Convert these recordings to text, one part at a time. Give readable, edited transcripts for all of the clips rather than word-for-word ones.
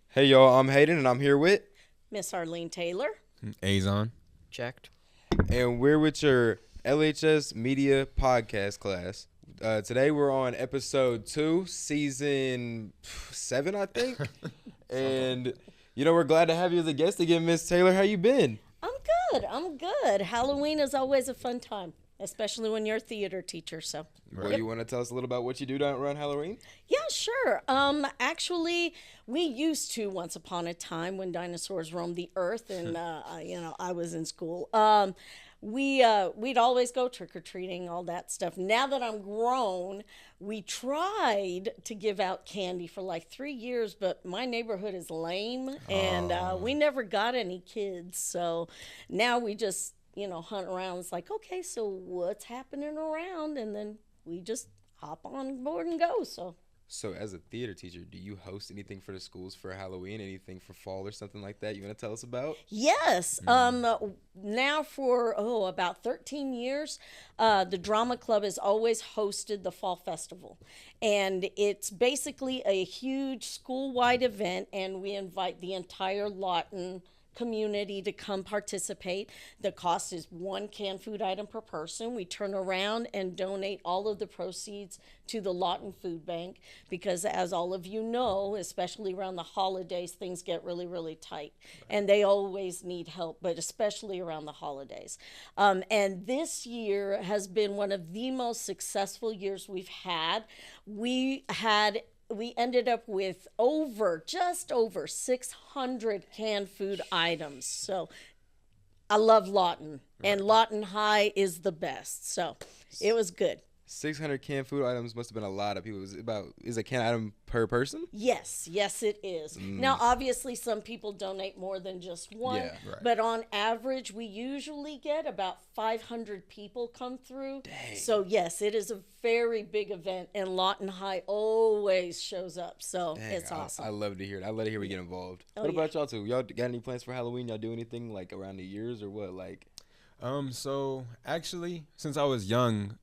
Hey y'all, I'm Hayden and I'm here with, Miss Arlene Taylor. Azon. Checked. and we're with your LHS Media Podcast class. Today we're on episode 2, season 7, I think. And we're glad to have you as a guest again, Miss Taylor. How you been? I'm good. Halloween is always a fun time, especially when you're a theater teacher. So, Well, you want to tell us a little about what you do around Halloween? yeah, sure. Actually, we used to once upon a time when dinosaurs roamed the earth, and I was in school. We'd always go trick or treating, all that stuff. Now that I'm grown, we tried to give out candy for like 3 years, but my neighborhood is lame, and we never got any kids. So now we just hunt around. It's like, okay, so what's happening around, and then we just hop on board and go. So as a theater teacher, do you host anything for the schools for Halloween, anything for fall or something like that you want to tell us about? Yes. Now for about 13 years, the drama club has always hosted the fall festival, and it's basically a huge school-wide event, and we invite the entire Lawton community to come participate. The cost is 1 canned food item per person. We turn around and donate all of the proceeds to the Lawton Food Bank because, as all of you know, especially around the holidays, things get really, really tight. And they always need help, but especially around the holidays. And this year has been one of the most successful years we've had. We ended up with just over 600 canned food items. So I love Lawton, and Lawton High is the best. So it was good. 600 canned food items must have been a lot of people. Is a canned item per person? Yes, it is. Now, obviously, some people donate more than just one, Yeah, right. but on average, we usually get about 500 people come through. Dang. So, yes, it is a very big event, and Lawton High always shows up. So, Dang, it's awesome. I love to hear it. I love to hear we get involved. Oh, What yeah. about y'all two? Y'all got any plans for Halloween? Y'all do anything like around the years or what? Like, So actually, since I was young,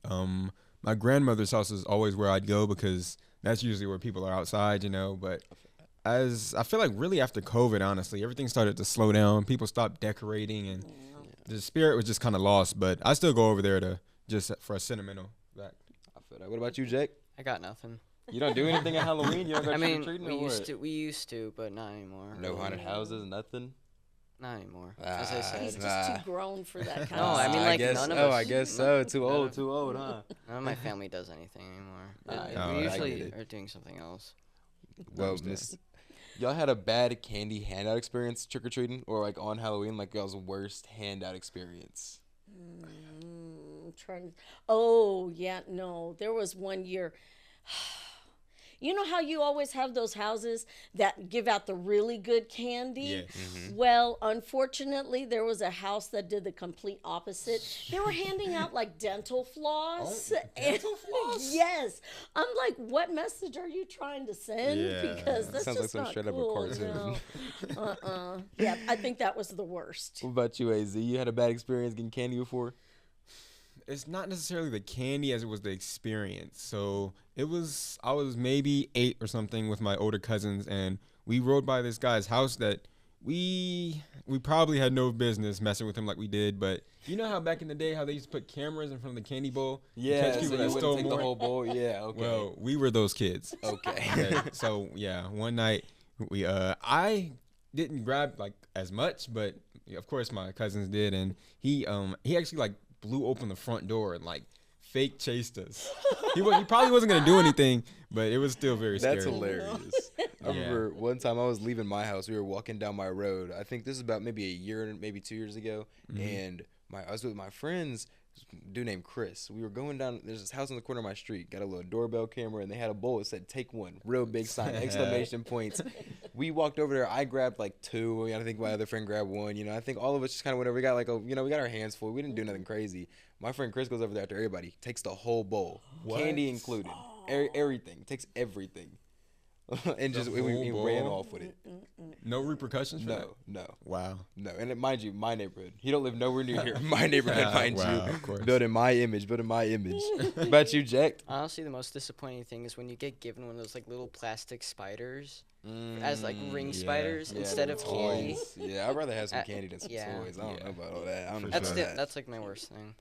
my grandmother's house is always where I'd go because that's usually where people are outside, But as I feel like really after COVID, honestly, everything started to slow down. People stopped decorating, and the spirit was just kind of lost. But I still go over there to just for a sentimental fact. I feel that. What about you, Jake? I got nothing. You don't do anything at Halloween? You don't go I mean, trick-or-treating we or used what? to, we used to, but not anymore. No haunted houses, nothing? Not anymore. As I said, He's just too grown for that kind No, of I mean, stuff. like, guess, none of I us- guess so. Too old, huh? none of my family does anything anymore. Nah, We I usually get it. are doing something else. Well, y'all had a bad candy handout experience trick-or-treating? Or like on Halloween, like y'all's worst handout experience? Oh, yeah, no. There was one year. You know how you always have those houses that give out the really good candy? Yes. Well, unfortunately, there was a house that did the complete opposite. They were handing out like dental floss. dental floss? Yes. I'm like, what message are you trying to send? Yeah. Because that's Sounds like just some not straight up a cool. cartoon. No. Yeah, I think that was the worst. What about you, AZ? You had a bad experience getting candy before? It's not necessarily the candy as it was the experience. So I was maybe 8 or something with my older cousins, and we rode by this guy's house that we probably had no business messing with him like we did. But you know how back in the day how they used to put cameras in front of the candy bowl to Yeah, catch so people you that wouldn't stole take more? the whole bowl? Yeah, okay. Well, we were those kids. Okay. Okay, so yeah, one night we I didn't grab like as much, but of course my cousins did, and he actually like blew open the front door and like fake chased us. He probably wasn't gonna do anything, but it was still very scary. That's hilarious. I remember one time I was leaving my house. We were walking down my road. I think this is about maybe a year, maybe 2 years ago. And I was with my friends, a dude named Chris. We were going down. There's this house on the corner of my street. Got a little doorbell camera, and they had a bowl that said "Take one," real big sign, exclamation points. We walked over there. I grabbed like 2. I think my other friend grabbed 1. I think all of us just kind of went over. We got like we got our hands full. We didn't do nothing crazy. My friend Chris goes over there after everybody, takes the whole bowl, What? candy included, everything, takes everything. and just The we whole ran ball? off with it. No repercussions for that? No. Wow. No, and mind you, my neighborhood. He don't live nowhere near here. My neighborhood, mind Wow, you. of course. Built in my image. What about you, Jack? Honestly, the most disappointing thing is when you get given one of those like little plastic spiders as like ring spiders instead of candy. Toys. Yeah, I'd rather have some candy than some Yeah. toys. I don't know about all that. I don't know That's about that. that's like my worst thing.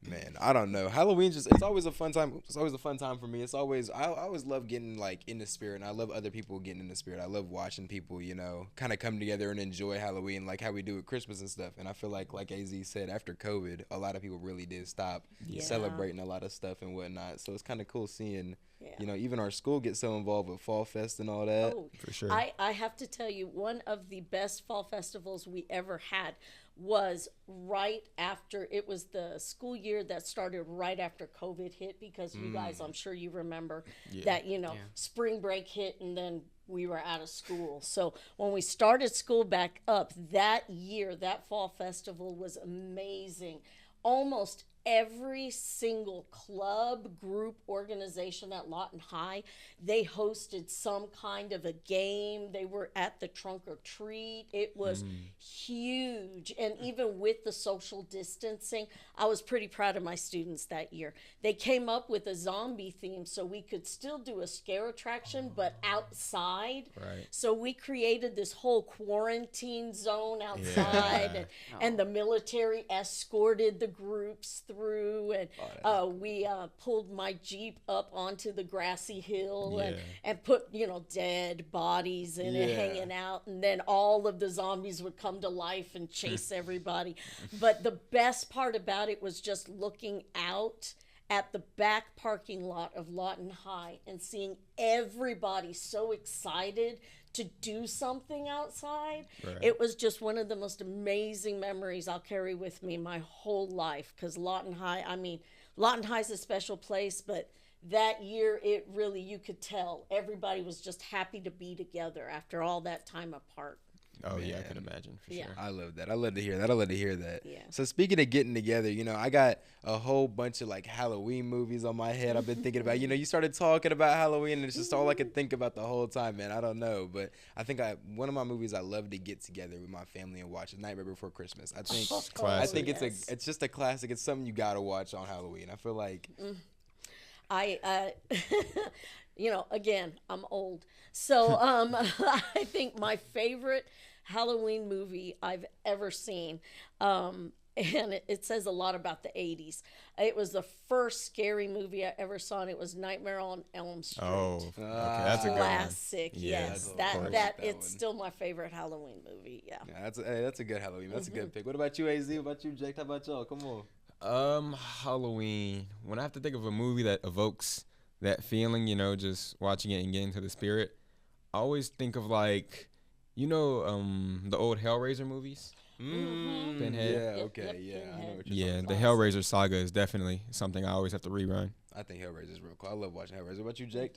Man, I don't know. Halloween it's always a fun time. It's always a fun time for me. It's always I always love getting like in the spirit, and I love other people getting in the spirit. I love watching people, kind of come together and enjoy Halloween like how we do with Christmas and stuff. And I feel like AZ said, after COVID, a lot of people really did stop celebrating a lot of stuff and whatnot. So it's kind of cool seeing, even our school get so involved with Fall Fest and all that. Oh, For sure. I have to tell you, one of the best fall festivals we ever had was right after, it was the school year that started right after COVID hit, because you guys, I'm sure you remember that, spring break hit and then we were out of school. So when we started school back up that year, that fall festival was amazing. Almost every single club, group, organization at Lawton High, they hosted some kind of a game. They were at the trunk or treat. It was huge. And even with the social distancing, I was pretty proud of my students that year. They came up with a zombie theme so we could still do a scare attraction, but outside. Right. So we created this whole quarantine zone outside, and the military escorted the groups through, and we pulled my Jeep up onto the grassy hill and put dead bodies in it hanging out, and then all of the zombies would come to life and chase everybody. But the best part about it was just looking out at the back parking lot of Lawton High and seeing everybody so excited to do something outside. Right. It was just one of the most amazing memories I'll carry with me my whole life, because Lawton High's a special place, but that year it really, you could tell everybody was just happy to be together after all that time apart. Oh, man. Yeah, I can imagine, for sure. I love that. I love to hear that. Yeah. So speaking of getting together, I got a whole bunch of Halloween movies on my head I've been thinking about. You started talking about Halloween, and it's just all I could think about the whole time, man. I don't know, but I think one of my movies I love to get together with my family and watch is Nightmare Before Christmas. I think it's just a classic. It's something you got to watch on Halloween. I feel like again, I'm old. So I think my favorite Halloween movie I've ever seen, and it says a lot about the 80s. It was the first scary movie I ever saw, and it was Nightmare on Elm Street. Oh, okay, that's a good one. Classic, yes. It's still my favorite Halloween movie, yeah. That's a good Halloween. That's a good pick. What about you, AZ? What about you, Jake? How about y'all? Come on. Halloween. When I have to think of a movie that evokes that feeling, just watching it and getting into the spirit, I always think of the old Hellraiser movies. Pinhead. Yeah, okay, I know what you're talking the Hellraiser saga is definitely something I always have to rerun. I think Hellraiser is real cool. I love watching Hellraiser. What about you, Jake?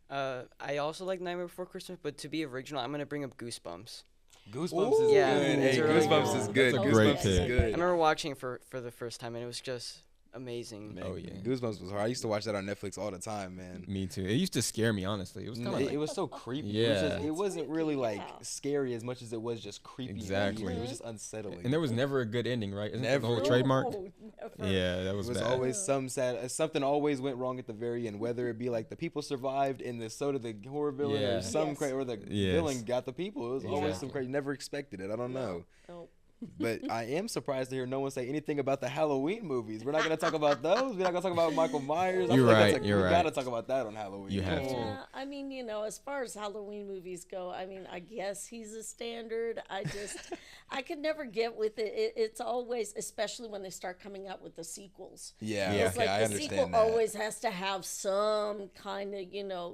I also like Nightmare Before Christmas, but to be original, I'm gonna bring up Goosebumps. Goosebumps is good. Hey, Goosebumps is good. That's a great Goosebumps is pick. good. I remember watching it for the first time, and it was just amazing. Man, oh yeah, Goosebumps was hard. I used to watch that on Netflix all the time, man. Me too. It used to scare me, honestly. It was kind of it was so creepy. Yeah, it wasn't really scary as much as it was just creepy. Exactly. It was just unsettling. And there was never a good ending, right? Isn't that the whole Never. trademark? Never. Yeah, that was It was bad. always something always went wrong at the very end, whether it be the people survived and so did the horror villain, or some crazy, or the villain got the people. It was always some crazy. Never expected it. I don't know. Nope. But I am surprised to hear no one say anything about the Halloween movies. We're not going to talk about those. We're not going to talk about Michael Myers. You're right. We got to talk about that on Halloween. You have to. Yeah, I mean, as far as Halloween movies go, I guess he's a standard. I could never get with it. It's always, especially when they start coming out with the sequels. Yeah, It's okay, I the understand sequel that. always has to have some kind of,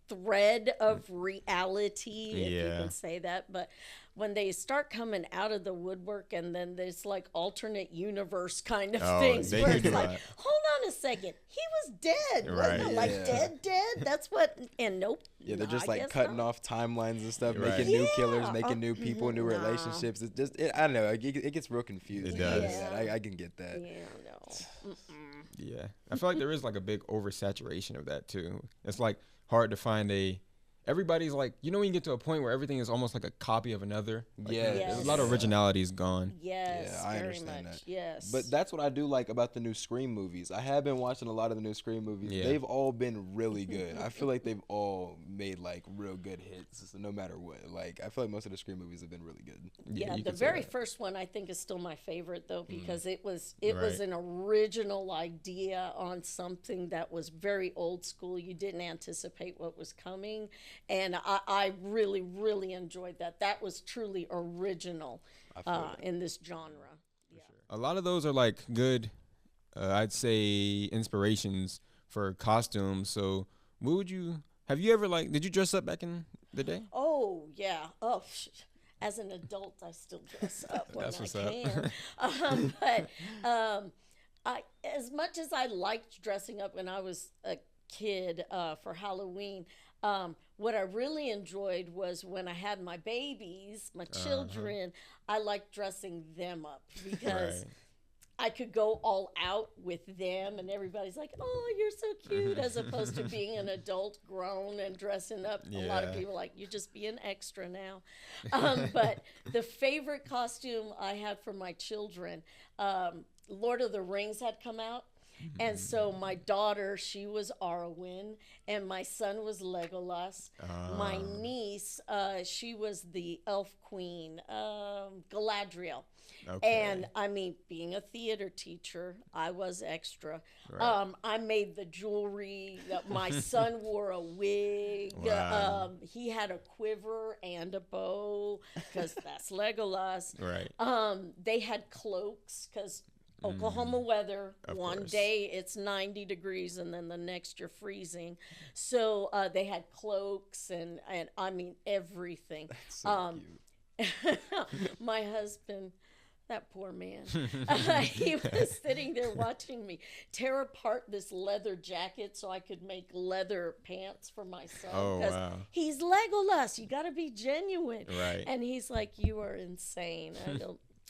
thread of reality, if you can say that. But when they start coming out of the woodwork, and then there's alternate universe kind of things they where do it's do that. hold on a second, he was dead, Right. wasn't it? Dead. That's what. And nope. Yeah, they're just I guess cutting not. off timelines and stuff, Right. making new killers, Yeah. making new people, new relationships. It's just, I don't know. It gets real confusing. It does. Yeah. I can get that. Yeah, no. Yeah, I feel like there is a big oversaturation of that too. It's like hard to find everybody's like, you know, when you get to a point where everything is almost like a copy of another. Like, Yes. a lot of originality is gone. Yes, Yeah, I very understand much. that. Yes. But that's what I do like about the new Scream movies. I have been watching a lot of the new Scream movies. Yeah. They've all been really good. I feel like they've all made like real good hits, no matter what. Like I feel like most of the Scream movies have been really good. yeah, you the could say very that. first one I think is still my favorite though because it was Right. an original idea on something that was very old school. You didn't anticipate what was coming, and I really really enjoyed that. That was truly original in this genre. Yeah. A lot of those are like good, I'd say, inspirations for costumes. So, have you ever did you dress up back in the day? Oh yeah. Oh. As an adult, I still dress up when That's what's I up. can. I, as much as I liked dressing up when I was a kid for Halloween, what I really enjoyed was when I had my babies, my children. I liked dressing them up because. Right. I could go all out with them, and everybody's like, "Oh, you're so cute," as opposed to being an adult, grown, and dressing up. A lot of Yeah. people are like, "You're just being extra now." But the favorite costume I had for my children, Lord of the Rings had come out. And so my daughter, she was Arwen, and my son was Legolas. My niece, she was the elf queen, Galadriel. Okay. And I mean, being a theater teacher, I was extra. I made the jewelry. My son wore a wig. Wow. He had a quiver and a bow because that's Legolas. Right. They had cloaks because Oklahoma weather. One course. day it's 90 degrees and then the next you're freezing. So they had cloaks and I mean everything. So cute. My husband, that poor man, he was sitting there watching me tear apart this leather jacket so I could make leather pants for my son. Oh, 'Cause wow. he's Legolas. You got to be genuine. Right. And he's like, "You are insane."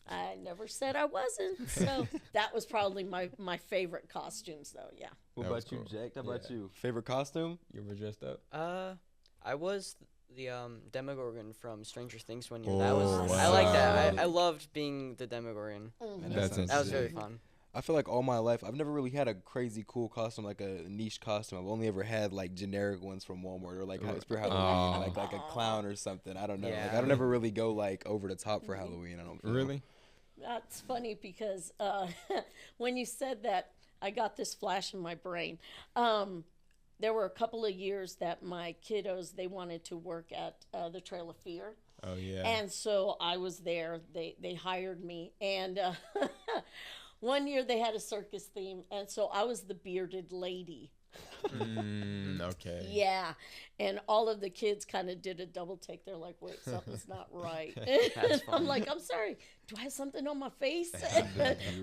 I never said I wasn't. So that was probably my favorite costumes, though. Yeah. What That was about you, cool. Jack? How about Yeah. you? Favorite costume? You ever dressed up? I was the Demogorgon from Stranger Things one year. That was Oh, I like that. wow. I loved being the Demogorgon. Man, That's sounds That was sick. very fun. I feel like all my life I've never really had a crazy cool costume, like a niche costume. I've only ever had like generic ones from Walmart or like for Halloween, like a clown or something. I don't know. Like Yeah. I don't ever really go like over the top for Halloween. I don't feel. Really? That's funny because when you said that, I got this flash in my brain. There were a couple of years that my kiddos, they wanted to work at the Trail of Fear. Oh yeah. And so I was there. They hired me. And one year they had a circus theme. And so I was the bearded lady. Okay. Yeah. And all of the kids kind of did a double take. They're like, wait, something's not right. That's I'm fun. like, I'm sorry. Do I have something on my face?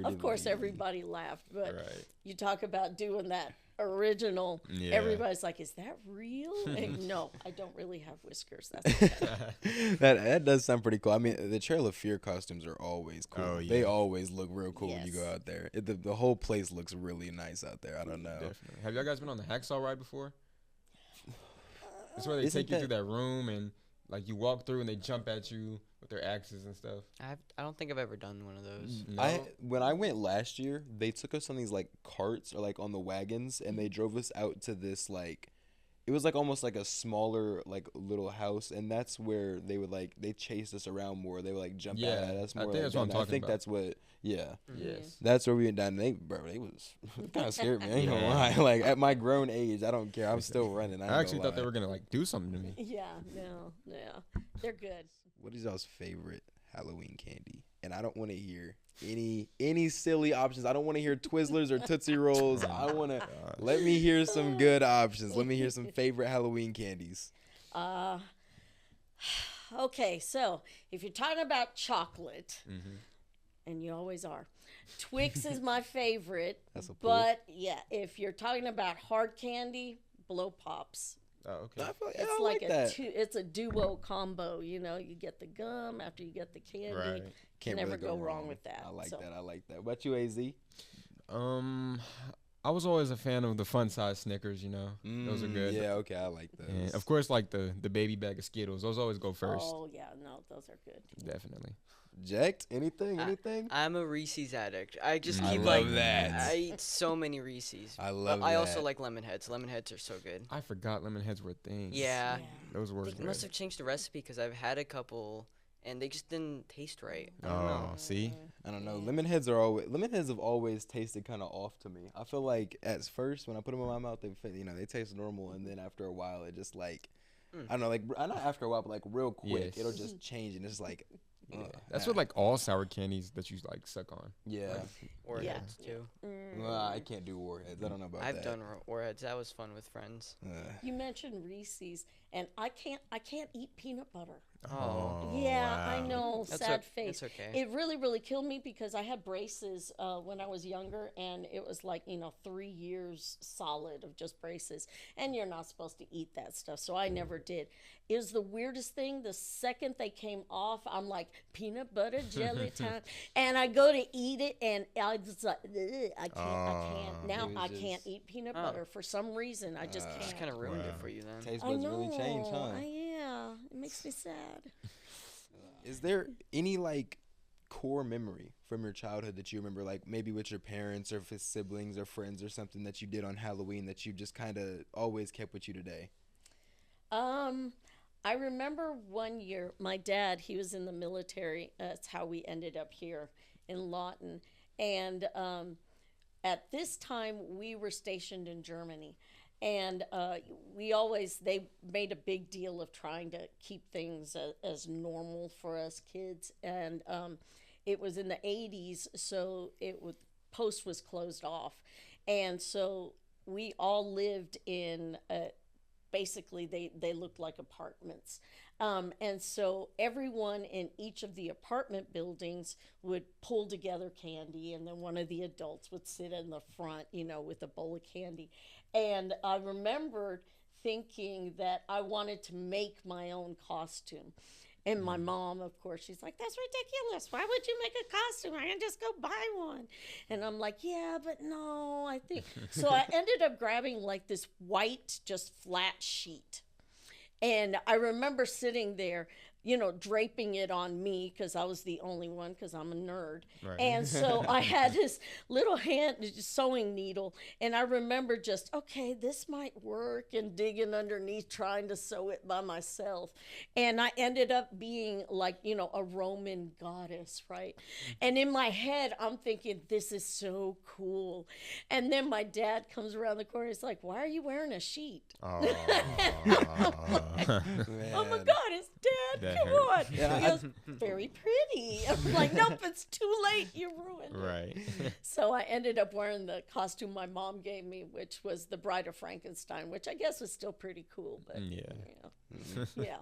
Of course, everybody laughed. But Right. you talk about doing that original. Yeah. Everybody's like, is that real? And no, I don't really have whiskers. That's okay. That does sound pretty cool. I mean, the Trail of Fear costumes are always cool. Oh, yeah. They always look real cool when you Yes. go out there. The whole place looks really nice out there. I don't know. Definitely. Have y'all guys been on the hacksaw ride before? It's where they Isn't take you that- through that room and like you walk through and they jump at you with their axes and stuff. I don't think I've ever done one of those. No? When I went last year, they took us on these like carts or like on the wagons, and they drove us out to this like, it was like almost like a smaller like little house, and that's where they would like they chased us around more. They would like jump Yeah, at us I more. think that's what I'm I talking think about. that's what. Yeah, Yes. that's where we went down. They was kind of scared me. I ain't gonna lie. Like at my grown age, I don't care. I'm still running. I actually thought they were gonna like do something to me. Yeah, no. They're good. What is y'all's favorite Halloween candy? And I don't want to hear any silly options. I don't want to hear Twizzlers or Tootsie Rolls. I want to let me hear some good options. Let me hear some favorite Halloween candies. Okay, so if you're talking about chocolate, and you always are, Twix is my favorite. That's a pull. But yeah, if you're talking about hard candy, Blow Pops. Oh, okay. I feel, yeah, It's I like like that. it's a duo combo. You know, you get the gum after you get the candy. Right. Can't never really go wrong with that. I like So- that. I like that. What about you, AZ? I was always a fan of the fun size Snickers. You know, those are good. Yeah, okay, I like those. And of course, like the baby bag of Skittles. Those always go first. Oh yeah, no, those are good. Definitely. Jacked? Anything? I'm a Reese's addict. I just I keep love like that. I eat so many Reese's. I love I also that. like lemon heads. Lemon heads are so good. I forgot lemon heads were things. Yeah. Those were They good. must have changed the recipe because I've had a couple and they just didn't taste right. I don't know. Oh, see? I don't know. Lemon heads have always tasted kind of off to me. I feel like at first when I put them in my mouth, they taste normal, and then after a while, it just like I don't know, like not after a while, but like real quick, Yes. it'll just change, and it's like Yeah. That's what like all sour candies that you like suck on. yeah. Warheads too. Well, I can't do warheads. I don't know about I've that. done warheads. That was fun with friends. You mentioned Reese's, and I can't eat peanut butter. Oh. Yeah, I wow. know. That's Sad o- face. it's okay. It really killed me because I had braces when I was younger, and it was like 3 years solid of just braces, and you're not supposed to eat that stuff, so I never did. It was the weirdest thing. The second they came off, I'm like, peanut butter jelly time, and I go to eat it, and I just like, ugh, I can't. Now It was I can't just- eat peanut butter for some reason. I just Just can't. kind of ruined it Wow. for you then. Taste I buds know. really change, huh? Yeah, it makes me sad. Is there any like core memory from your childhood that you remember, like maybe with your parents or with siblings or friends or something that you did on Halloween that you just kind of always kept with you today? I remember one year, my dad, he was in the military. That's how we ended up here in Lawton. And at this time, we were stationed in Germany. And they made a big deal of trying to keep things as normal for us kids. And it was in the 80s, so post was closed off. And so we all lived in basically they looked like apartments, and so everyone in each of the apartment buildings would pull together candy, and then one of the adults would sit in the front with a bowl of candy. And I remembered thinking that I wanted to make my own costume. And my mom, of course, she's like, that's ridiculous. Why would you make a costume? I can just go buy one. And I'm like, yeah, but no, I think. So I ended up grabbing like this white, just flat sheet. And I remember sitting there, draping it on me because I was the only one because I'm a nerd. Right. And so I had this little hand sewing needle. And I remember just, okay, this might work, and digging underneath trying to sew it by myself. And I ended up being like, a Roman goddess, right? And in my head, I'm thinking, this is so cool. And then my dad comes around the corner. He's like, why are you wearing a sheet? Oh, Oh my God, it's Dad. That Come hurt. on. He goes, very pretty. I'm like, nope, it's too late. You ruined it. right. So I ended up wearing the costume my mom gave me, which was the Bride of Frankenstein, which I guess was still pretty cool. But Yeah. yeah.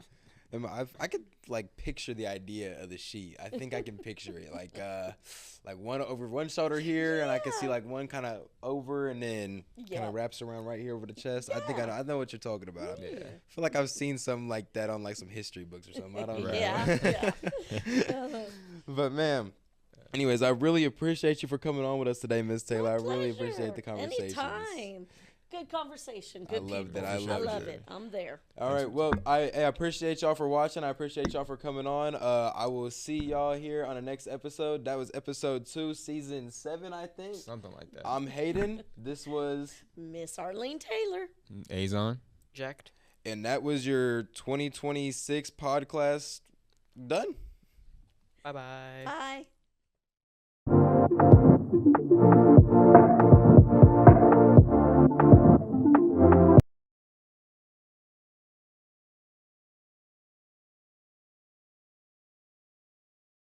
I could like picture the idea of the sheet. I think I can picture it like one over one shoulder here, and I can see like one kind of over, and then kind Yeah. of wraps around right here over the chest. I think Yeah. I know what you're talking about. Yeah. I feel like I've seen something like that on like some history books or something. I don't know. Yeah. But man, anyways, I really appreciate you for coming on with us today, Miss Taylor. I really appreciate the conversation. Anytime. Good conversation. Good love people. that. I love it. I'm there. All right. Well, I appreciate y'all for watching. I appreciate y'all for coming on. I will see y'all here on the next episode. That was episode 2, season 7, I think. Something like that. I'm Hayden. This was, Miss Arlene Taylor. Azon. Jacked. and that was your 2026 podcast done. Bye-bye. Bye.